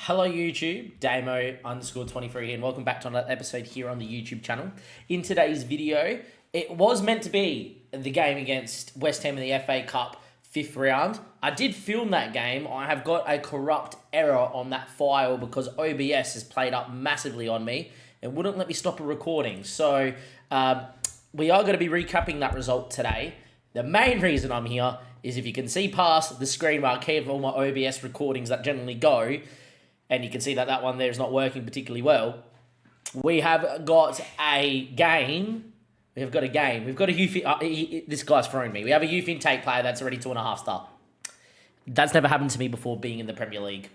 Hello YouTube, Damo_23 here, and welcome back to another episode here on the YouTube channel. In today's video, it was meant to be the game against West Ham in the FA Cup 5th round. I did film that game. I have got a corrupt error on that file because OBS has played up massively on me and wouldn't let me stop a recording. So we are going to be recapping that result today. The main reason I'm here is if you can see past the screen marquee of all my OBS recordings that generally go, and you can see that that one there is not working particularly well. We have got a game. We've got a youth... this guy's thrown me. We have a youth intake player that's already 2.5 star. That's never happened to me before being in the Premier League.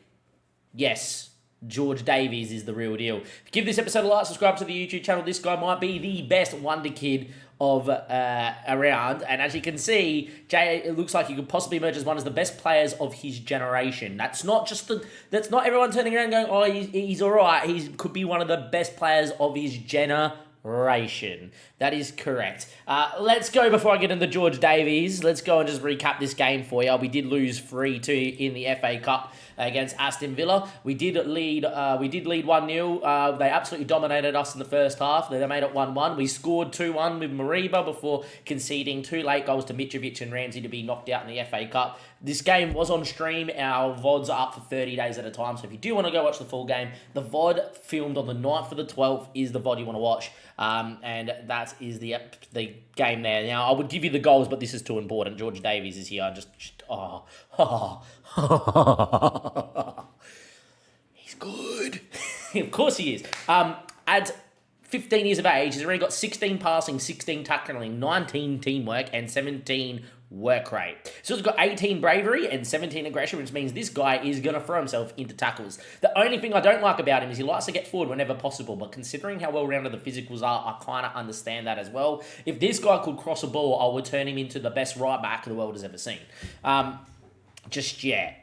Yes, George Davies is the real deal. Give this episode a like, subscribe to the YouTube channel. This guy might be the best wonder kid of around, and as you can see, Jay, it looks like he could possibly emerge as one of the best players of his generation. That's not not everyone turning around going, oh, he's all right. He could be one of the best players of his generation. That is correct. Let's go before I get into George Davies. Let's go and just recap this game for you. We did lose 3-2 in the FA Cup against Aston Villa. We did lead 1-0. They absolutely dominated us in the first half. They made it 1-1. We scored 2-1 with Mariba before conceding 2 late goals to Mitrovic and Ramsey to be knocked out in the FA Cup. This game was on stream. Our VODs are up for 30 days at a time, so if you do want to go watch the full game, the VOD filmed on the 9th of the 12th is the VOD you want to watch, and that is the game there. Now, I would give you the goals, but this is too important. George Davies is here. He's good. Of course he is. At 15 years of age, he's already got 16 passing, 16 tackling, 19 teamwork, and 17 work rate. So he's got 18 bravery and 17 aggression, which means this guy is going to throw himself into tackles. The only thing I don't like about him is he likes to get forward whenever possible, but considering how well-rounded the physicals are, I kind of understand that as well. If this guy could cross a ball, I would turn him into the best right back the world has ever seen.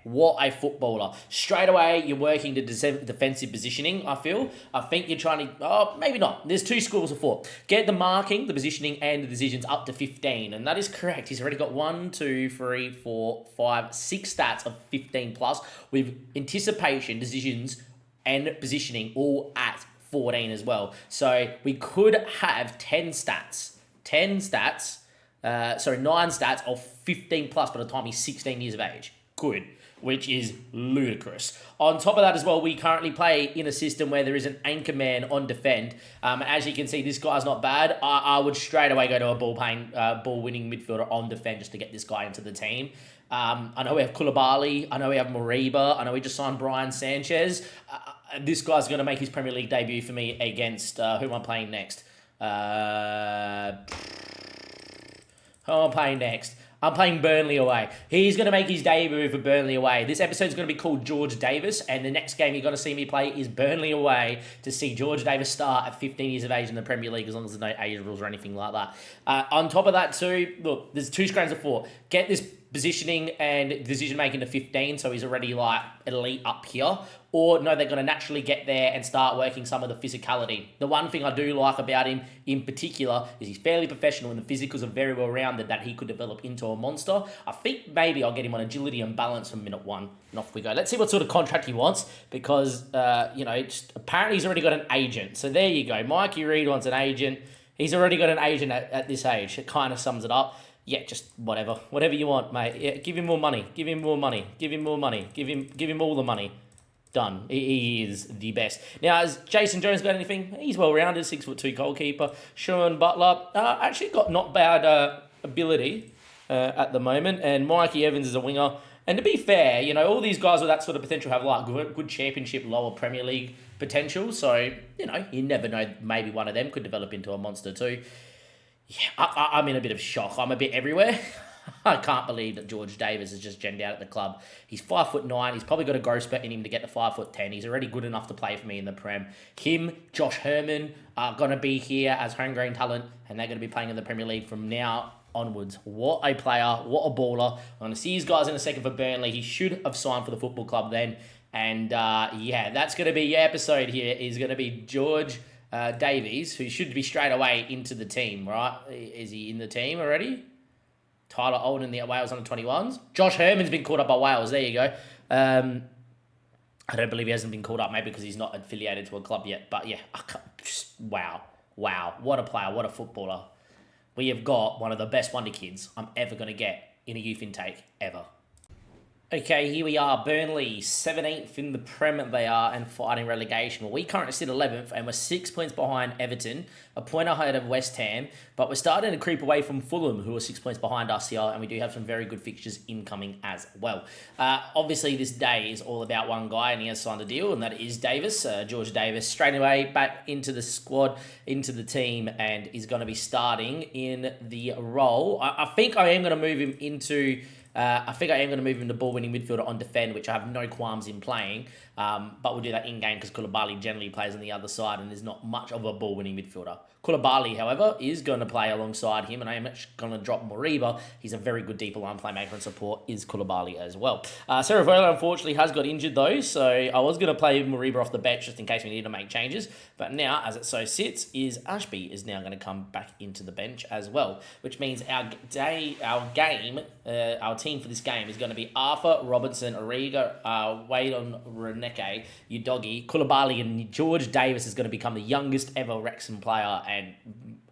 What a footballer. Straight away, you're working to defensive positioning, I feel. I think you're trying to... maybe not. There's 2 schools of thought. Get the marking, the positioning, and the decisions up to 15. And that is correct. He's already got 6 stats of 15 plus, with anticipation, decisions, and positioning all at 14 as well. So we could have 9 stats of 15 plus by the time he's 16 years of age. Good, which is ludicrous. On top of that as well, we currently play in a system where there is an anchor man on defend. As you can see, this guy's not bad. I would straight away go to a ball-winning midfielder on defend just to get this guy into the team. I know we have Koulibaly. I know we have Mariba. I know we just signed Brian Sanchez. This guy's going to make his Premier League debut for me against... who am I playing next? I'm playing Burnley away. He's going to make his debut for Burnley away. This episode's going to be called George Davis, and the next game you're going to see me play is Burnley away to see George Davis start at 15 years of age in the Premier League, as long as there's no age rules or anything like that. On top of that too, look, there's 2 strands of 4. Get this positioning and decision-making to 15, so he's already like elite up here. Or no, they're going to naturally get there and start working some of the physicality. The one thing I do like about him in particular is he's fairly professional and the physicals are very well-rounded that he could develop into a monster. I think maybe I'll get him on agility and balance from minute 1, and off we go. Let's see what sort of contract he wants because, apparently he's already got an agent. So there you go. Mikey Reed wants an agent. He's already got an agent at this age. It kind of sums it up. Yeah, just whatever. Whatever you want, mate. Yeah, give him more money. Give him more money. Give him more money. Give him all the money. Done. He is the best. Now, has Jason Jones got anything? He's well-rounded, 6'2" goalkeeper. Sean Butler, actually got not bad ability at the moment. And Mikey Evans is a winger. And to be fair, all these guys with that sort of potential have like good championship, lower Premier League potential. So, you never know. Maybe one of them could develop into a monster too. Yeah, I'm in a bit of shock. I'm a bit everywhere. I can't believe that George Davis is just genned out at the club. He's 5'9". He's probably got a growth spurt in him to get to 5'10". He's already good enough to play for me in the Prem. Him, Josh Herman are going to be here as homegrown talent, and they're going to be playing in the Premier League from now onwards. What a player. What a baller. I'm going to see his guys in a second for Burnley. He should have signed for the football club then. And that's going to be your episode here. Is going to be George Davies, who should be straight away into the team, right? Is he in the team already? Tyler Alden, the Wales under 21s. Josh Herman's been caught up by Wales. There you go. I don't believe he hasn't been called up, maybe because he's not affiliated to a club yet. But yeah, wow. What a player, what a footballer. We have got one of the best wonder kids I'm ever going to get in a youth intake, ever. Okay, here we are, Burnley, 17th in the Prem they are and fighting relegation. Well, we currently sit 11th and we're 6 points behind Everton, a point ahead of West Ham, but we're starting to creep away from Fulham, who are 6 points behind us here, and we do have some very good fixtures incoming as well. Obviously, this day is all about one guy, and he has signed a deal, and that is Davis, George Davis, straight away back into the squad, into the team, and is going to be starting in the role. I think I am going to move him into... I think I am going to move him to ball-winning midfielder on defend, which I have no qualms in playing. But we'll do that in-game because Koulibaly generally plays on the other side and is not much of a ball-winning midfielder. Koulibaly, however, is going to play alongside him, and I am actually going to drop Moriba. He's a very good deeper line playmaker, and support is Koulibaly as well. Cerevolo, unfortunately, has got injured, though, so I was going to play Moriba off the bench just in case we need to make changes. But now, as it so sits, is Ashby is now going to come back into the bench as well, which means our team for this game is going to be Arthur, Robinson, Origa, Wade on Reneke, Udogi, Koulibaly, and George Davis is going to become the youngest ever Wrexham player, and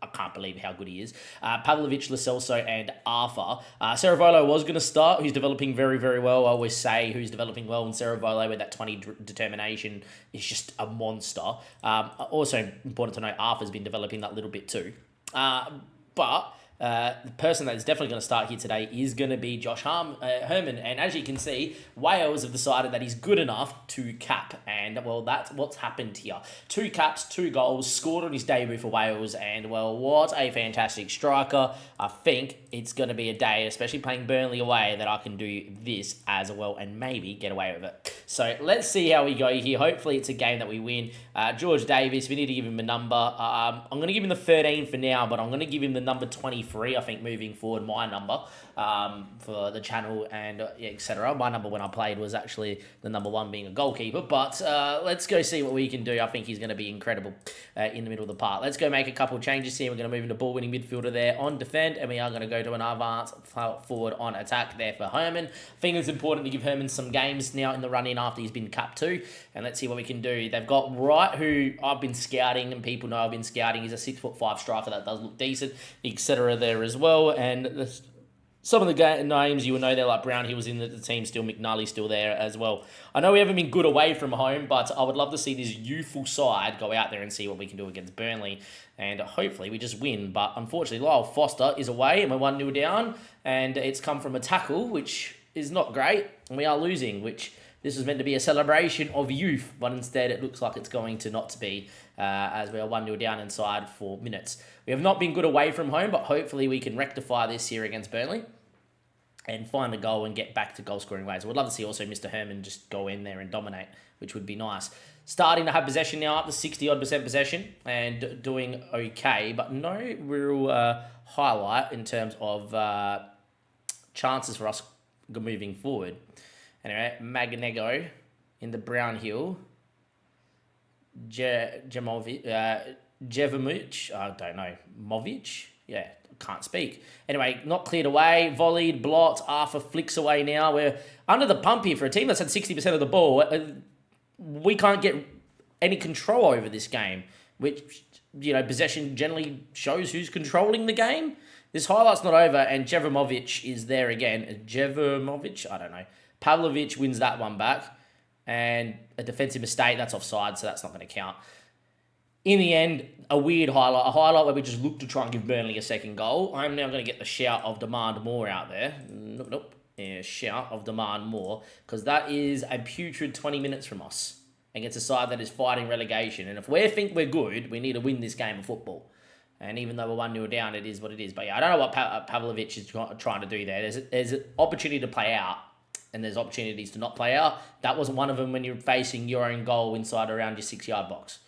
I can't believe how good he is. Pavlovic, Lo Celso, and Arthur. Cerevolo was going to start, who's developing very, very well. I always say who's developing well, and Cerevolo with that 20 determination is just a monster. Also important to note, Arthur's been developing that little bit too. But the person that is definitely going to start here today is going to be Josh Herman. And as you can see, Wales have decided that he's good enough to cap. And, well, that's what's happened here. 2 caps, 2 goals, scored on his debut for Wales. And, well, what a fantastic striker. I think it's going to be a day, especially playing Burnley away, that I can do this as well and maybe get away with it. So let's see how we go here. Hopefully it's a game that we win. George Davis, we need to give him a number. I'm going to give him the 13 for now, but I'm going to give him the number 23, I think, moving forward, my number for the channel and etc. My number when I played was actually the number 1 being a goalkeeper, but let's go see what we can do. I think he's going to be incredible in the middle of the park. Let's go make a couple of changes here. We're going to move into ball-winning midfielder there on defend, and we are going to go to an advance forward on attack there for Herman. I think it's important to give Herman some games now in the run-in after he's been capped too, and let's see what we can do. They've got Wright, who I've been scouting, and people know I've been scouting. He's a 6'5" striker that does look decent, etc. there as well, and some of the names you will know there, like Brown, he was in the team still, McNally still there as well. I know we haven't been good away from home, but I would love to see this youthful side go out there and see what we can do against Burnley, and hopefully we just win. But unfortunately, Lyle Foster is away, and we're 1-0 down, and it's come from a tackle, which is not great, and we are losing, which this was meant to be a celebration of youth, but instead it looks like it's going to not be, as we are 1-0 down inside 4 minutes. We have not been good away from home, but hopefully we can rectify this here against Burnley and find a goal and get back to goal-scoring ways. I would love to see also Mr. Herman just go in there and dominate, which would be nice. Starting to have possession now, up to 60-odd% possession, and doing okay, but no real highlight in terms of chances for us moving forward. Anyway, Magnego in the Brownhill. Jevovic, I don't know, Movic? Yeah, can't speak. Anyway, not cleared away, volleyed, blocked, Arthur flicks away now. We're under the pump here for a team that's had 60% of the ball. We can't get any control over this game, which, possession generally shows who's controlling the game. This highlight's not over, and Jevovic is there again. Jevovic? I don't know. Pavlovic wins that one back, and a defensive mistake, that's offside, so that's not going to count. In the end, a weird highlight, a highlight where we just look to try and give Burnley a second goal. I'm now going to get the shout of demand more out there. Nope. Yeah, shout of demand more, because that is a putrid 20 minutes from us against a side that is fighting relegation. And if we think we're good, we need to win this game of football. And even though we're 1-0 down, it is what it is. But yeah, I don't know what Pavlovic is trying to do there. There's an opportunity to play out, and there's opportunities to not play out. That wasn't one of them when you're facing your own goal inside around your 6-yard box.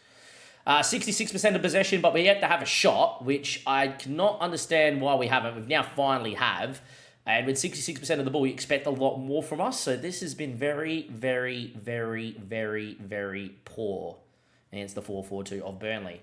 66% of possession, but we yet to have a shot, which I cannot understand why we haven't. We've now finally have. And with 66% of the ball, you expect a lot more from us. So this has been very, very, very, very, very poor against the 4-4-2 of Burnley.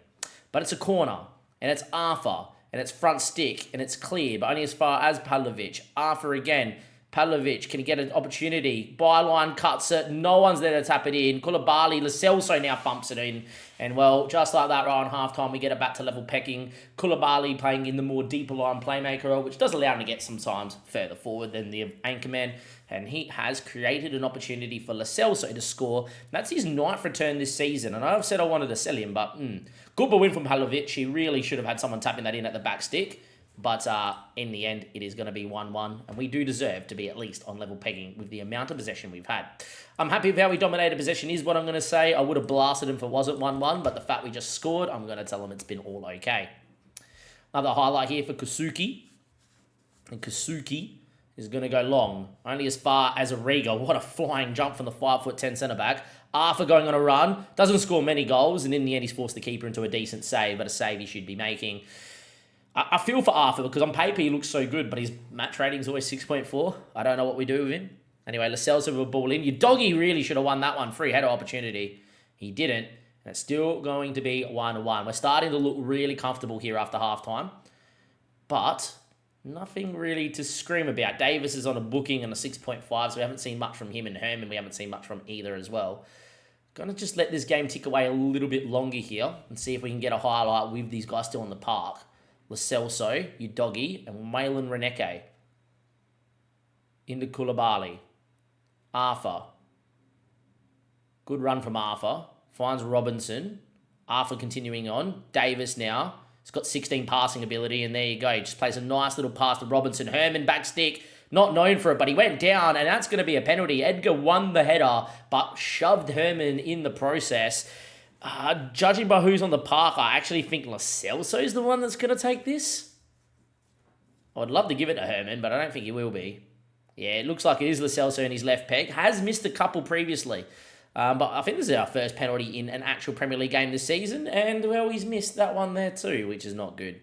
But it's a corner, and it's Arthur, and it's front stick, and it's clear, but only as far as Pavlovic. Arthur again. Pavlovic, can he get an opportunity? Byline cuts it. No one's there to tap it in. Koulibaly, Lo Celso now bumps it in. And, well, just like that, right on halftime, we get it back to level pecking. Koulibaly playing in the more deeper line playmaker role, which does allow him to get sometimes further forward than the anchorman. And he has created an opportunity for Lo Celso to score. That's his 9th return this season. And I've said I wanted to sell him, but good win from Pavlovic. He really should have had someone tapping that in at the back stick. But in the end, it is going to be 1-1, and we do deserve to be at least on level pegging with the amount of possession we've had. I'm happy with how we dominated possession is what I'm going to say. I would have blasted him if it wasn't 1-1, but the fact we just scored, I'm going to tell him it's been all okay. Another highlight here for Kusuki. And Kusuki is going to go long, only as far as Riga. What a flying jump from the 5'10" centre-back. Arthur going on a run, doesn't score many goals, and in the end, he's forced the keeper into a decent save, but a save he should be making. I feel for Arthur because on paper he looks so good, but his match rating is always 6.4. I don't know what we do with him. Anyway, Lo Celso with a ball in. Your doggy really should have won that one. Free header opportunity. He didn't. And it's still going to be 1-1. We're starting to look really comfortable here after halftime. But nothing really to scream about. Davis is on a booking and a 6.5, so we haven't seen much from him, and Herman we haven't seen much from either as well. Going to just let this game tick away a little bit longer here and see if we can get a highlight with these guys still in the park. Lo Celso, Udogi, and Waylon Reneke. Into Koulibaly. Arthur. Good run from Arthur. Finds Robinson. Arthur continuing on. Davis now. He's got 16 passing ability, and there you go. He just plays a nice little pass to Robinson. Herman back stick. Not known for it, but he went down, and that's going to be a penalty. Edgar won the header, but shoved Herman in the process. Judging by who's on the park, I actually think Lo Celso is the one that's going to take this. I would love to give it to Herman, but I don't think he will be. Yeah, it looks like it is Lo Celso in his left peg. Has missed a couple previously. But I think this is our first penalty in an actual Premier League game this season. And, well, he's missed that one there too, which is not good.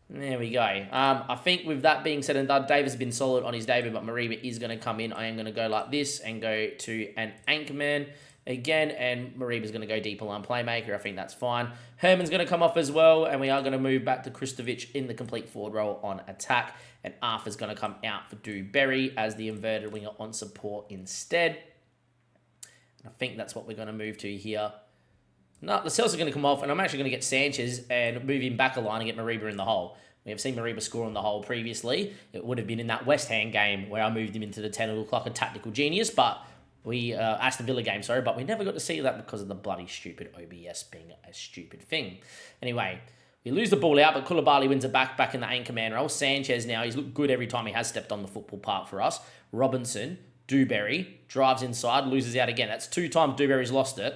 There we go. I think with that being said and done, Davis has been solid on his debut, but Mariba is going to come in. I am going to go like this and go to an anchorman again, and Mariba's going to go deeper line playmaker. I think that's fine. Herman's going to come off as well, and we are going to move back to Kristovic in the complete forward role on attack, and Arthur's going to come out for Dewberry as the inverted winger on support instead. And I think that's what we're going to move to here. No, the cells are going to come off, and I'm actually going to get Sanchez and move him back a line and get Mariba in the hole. We have seen Mariba score in the hole previously. It would have been in that West Ham game where I moved him into the 10. It looked like a tactical genius, but Aston Villa game, sorry, but we never got to see that because of the bloody stupid OBS being a stupid thing. Anyway, we lose the ball out, but Koulibaly wins it back in the anchorman role. Sanchez now, he's looked good every time he has stepped on the football park for us. Robinson, Dewberry, drives inside, loses out again. That's 2 times Dewberry's lost it.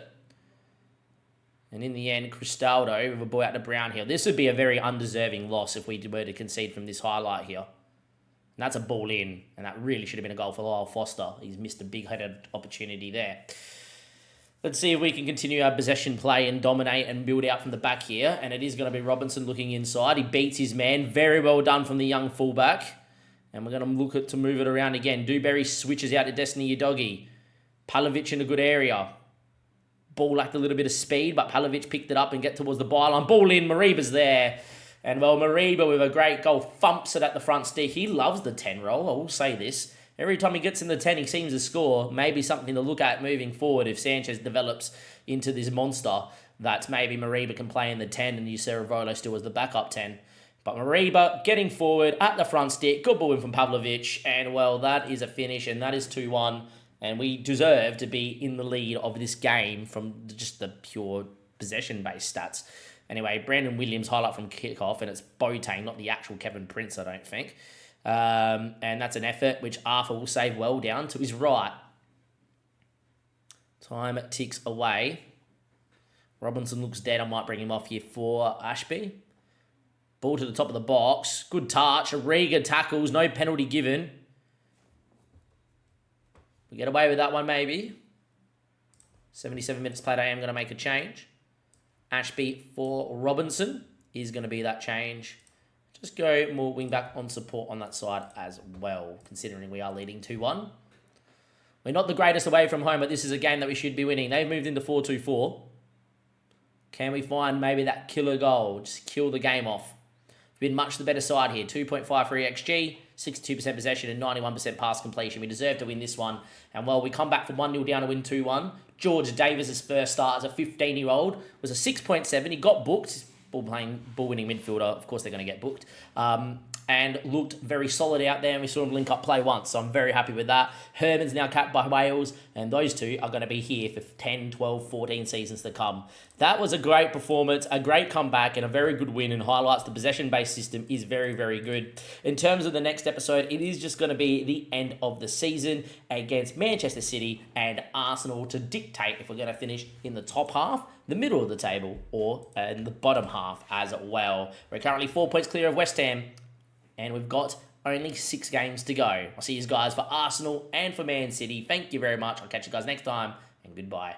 And in the end, Cristaldo with a ball out to Brownhill. This would be a very undeserving loss if we were to concede from this highlight here. And that's a ball in, and that really should have been a goal for Lyle Foster. He's missed a big-headed opportunity there. Let's see if we can continue our possession play and dominate and build out from the back here. And it is going to be Robinson looking inside. He beats his man. Very well done from the young fullback. And we're going to look to move it around again. Dewberry switches out to Destiny Udogi. Pavlovic in a good area. Ball lacked a little bit of speed, but Pavlovic picked it up and get towards the byline. Ball in, Mariba's there. And, well, Mariba with a great goal thumps it at the front stick. He loves the 10 role, I will say this. Every time he gets in the 10, he seems to score. Maybe something to look at moving forward if Sanchez develops into this monster that maybe Mariba can play in the 10 and use Ceravolo still as the backup 10. But Mariba getting forward at the front stick. Good ball in from Pavlovic. And, well, that is a finish, and that is 2-1. And we deserve to be in the lead of this game from just the pure possession-based stats. Anyway, Brandon Williams highlight from kickoff, and it's Boateng, not the actual Kevin Prince, I don't think. And that's an effort which Arthur will save well down to his right. Time ticks away. Robinson looks dead. I might bring him off here for Ashby. Ball to the top of the box. Good touch. Riga tackles. No penalty given. We get away with that one, maybe. 77 minutes played. I am going to make a change. Ashby for Robinson is going to be that change. Just go more wing back on support on that side as well, considering we are leading 2-1. We're not the greatest away from home, but this is a game that we should be winning. They've moved into 4-2-4. Can we find maybe that killer goal? Just kill the game off. If been much the better side here. 2.53 XG, 62% possession and 91% pass completion. We deserve to win this one. And while we come back from 1-0 down to win 2-1, George Davis' first start as a 15-year-old was a 6.7. He got booked. Ball-winning midfielder. Of course, they're going to get booked. And looked very solid out there, and we saw him link up play once, so I'm very happy with that. Herman's now capped by Wales, and those two are going to be here for 10, 12, 14 seasons to come. That was a great performance, a great comeback, and a very good win, and highlights the possession-based system is very, very good. In terms of the next episode, it is just going to be the end of the season against Manchester City and Arsenal to dictate if we're going to finish in the top half, the middle of the table, or in the bottom half as well. We're currently 4 points clear of West Ham, and we've got only 6 games to go. I'll see you guys for Arsenal and for Man City. Thank you very much. I'll catch you guys next time, and goodbye.